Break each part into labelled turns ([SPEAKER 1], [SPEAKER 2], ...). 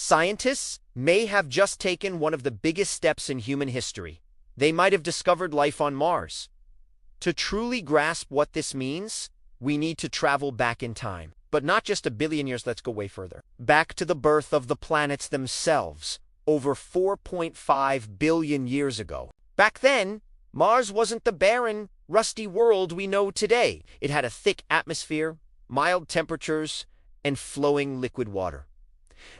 [SPEAKER 1] Scientists may have just taken one of the biggest steps in human history. They might have discovered life on Mars. To truly grasp what this means, we need to travel back in time. But not just a billion years, let's go way further. Back to the birth of the planets themselves, over 4.5 billion years ago. Back then, Mars wasn't the barren, rusty world we know today. It had a thick atmosphere, mild temperatures, and flowing liquid water.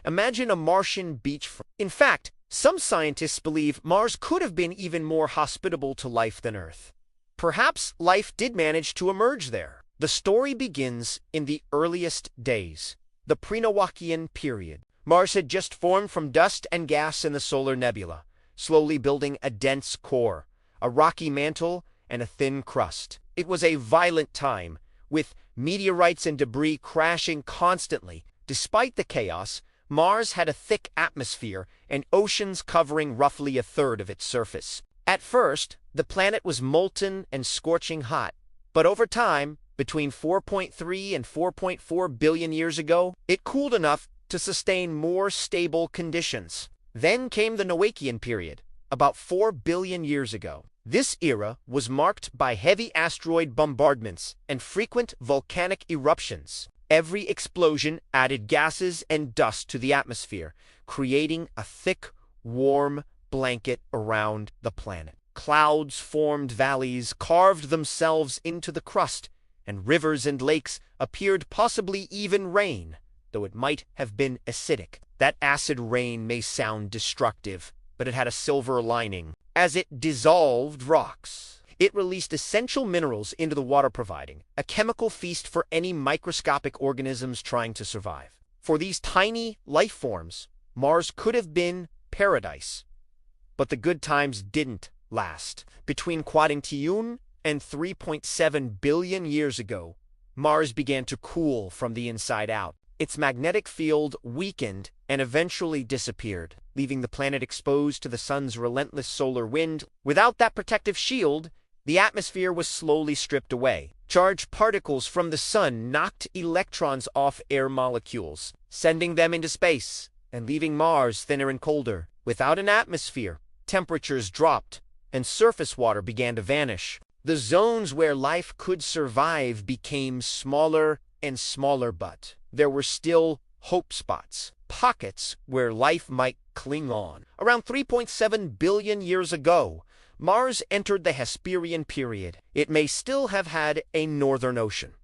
[SPEAKER 1] Imagine a Martian beachfront. In fact, some scientists believe Mars could have been even more hospitable to life than Earth. Perhaps life did manage to emerge there. The story begins in the earliest days, the pre-Noachian period. Mars had just formed from dust and gas in the solar nebula, slowly building a dense core, a rocky mantle, and a thin crust. It was a violent time, with meteorites and debris crashing constantly. Despite the chaos, Mars had a thick atmosphere and oceans covering roughly a third of its surface. At first, the planet was molten and scorching hot, but over time, between 4.3 and 4.4 billion years ago, it cooled enough to sustain more stable conditions. Then came the Noachian period, about 4 billion years ago. This era was marked by heavy asteroid bombardments and frequent volcanic eruptions. Every explosion added gases and dust to the atmosphere, creating a thick, warm blanket around the planet. Clouds formed valleys, carved themselves into the crust, and rivers and lakes appeared, possibly even rain, though it might have been acidic. That acid rain may sound destructive, but it had a silver lining. As it dissolved rocks, it released essential minerals into the water, providing a chemical feast for any microscopic organisms trying to survive. For these tiny life forms, Mars could have been paradise. But the good times didn't last. Between Quadintiun and 3.7 billion years ago, Mars began to cool from the inside out. Its magnetic field weakened and eventually disappeared, leaving the planet exposed to the sun's relentless solar wind. Without that protective shield, the atmosphere was slowly stripped away. Charged particles from the sun knocked electrons off air molecules, sending them into space and leaving Mars thinner and colder. Without an atmosphere, temperatures dropped and surface water began to vanish. The zones where life could survive became smaller and smaller, but there were still hope spots, pockets where life might cling on. Around 3.7 billion years ago, Mars entered the Hesperian period. It may still have had a northern ocean,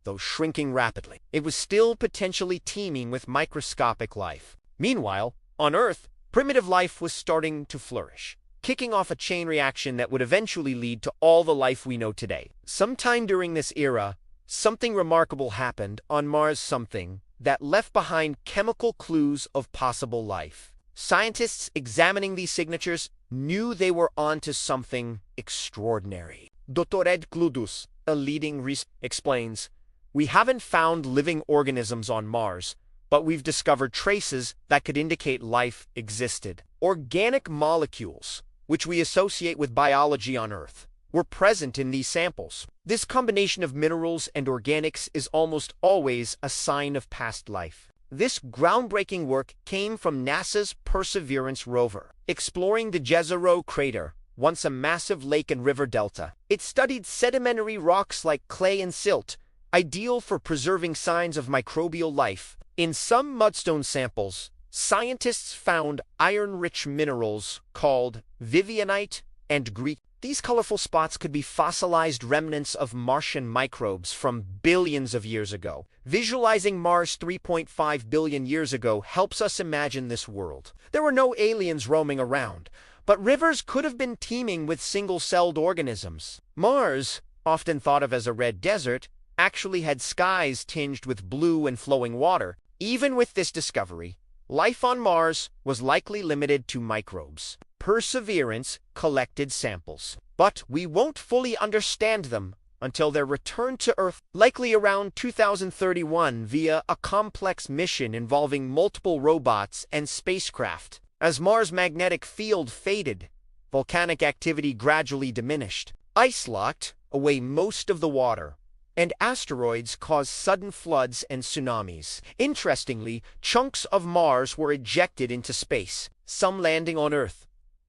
[SPEAKER 1] though shrinking rapidly. It was still potentially teeming with microscopic life. Meanwhile, on Earth, primitive life was starting to flourish, kicking off a chain reaction that would eventually lead to all the life we know today. Sometime during this era, something remarkable happened on Mars, something that left behind chemical clues of possible life. Scientists examining these signatures knew they were onto something extraordinary. Dr. Ed Gludus, a leading researcher, explains, "We haven't found living organisms on Mars, but we've discovered traces that could indicate life existed. Organic molecules, which we associate with biology on Earth, were present in these samples. This combination of minerals and organics is almost always a sign of past life." This groundbreaking work came from NASA's Perseverance rover, exploring the Jezero Crater, once a massive lake and river delta. It studied sedimentary rocks like clay and silt, ideal for preserving signs of microbial life. In some mudstone samples, scientists found iron-rich minerals called vivianite and greek. These colorful spots could be fossilized remnants of Martian microbes from billions of years ago. Visualizing Mars 3.5 billion years ago helps us imagine this world. There were no aliens roaming around, but rivers could have been teeming with single-celled organisms. Mars, often thought of as a red desert, actually had skies tinged with blue and flowing water. Even with this discovery, life on Mars was likely limited to microbes. Perseverance collected samples, but we won't fully understand them until their return to Earth, likely around 2031 via a complex mission involving multiple robots and spacecraft. As Mars' magnetic field faded, volcanic activity gradually diminished. Ice locked away most of the water, and asteroids cause sudden floods and tsunamis. Interestingly, chunks of Mars were ejected into space, some landing on Earth.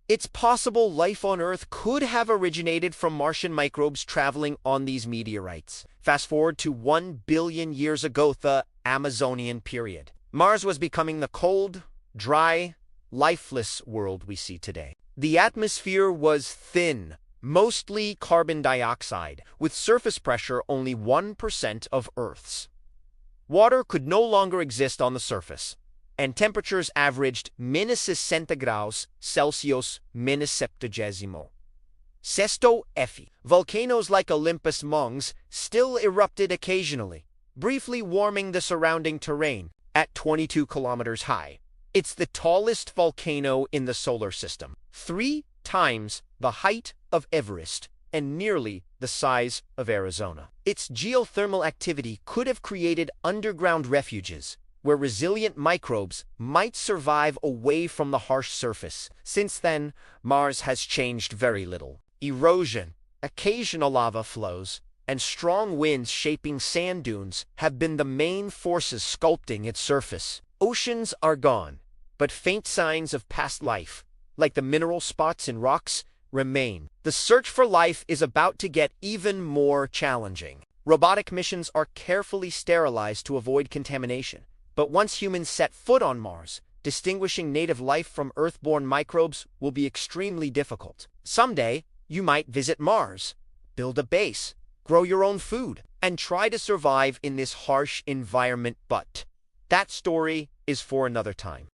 [SPEAKER 1] It's possible life on Earth could have originated from Martian microbes traveling on these meteorites. Fast forward to 1 billion years ago, the Amazonian period. Mars was becoming the cold, dry, lifeless world we see today. The atmosphere was thin, mostly carbon dioxide, with surface pressure only 1% of Earth's. Water could no longer exist on the surface, and temperatures averaged -60°C, -70. Sesto F. Volcanoes like Olympus Mons still erupted occasionally, briefly warming the surrounding terrain at 22 kilometers high. It's the tallest volcano in the solar system, 3 times the height of Everest and nearly the size of Arizona. Its geothermal activity could have created underground refuges where resilient microbes might survive away from the harsh surface. Since then, Mars has changed very little. Erosion, occasional lava flows, and strong winds shaping sand dunes have been the main forces sculpting its surface. Oceans are gone, but faint signs of past life, like the mineral spots in rocks, remain. The search for life is about to get even more challenging. Robotic missions are carefully sterilized to avoid contamination. But once humans set foot on Mars, distinguishing native life from Earth-borne microbes will be extremely difficult. Someday, you might visit Mars, build a base, grow your own food, and try to survive in this harsh environment, but that story is for another time.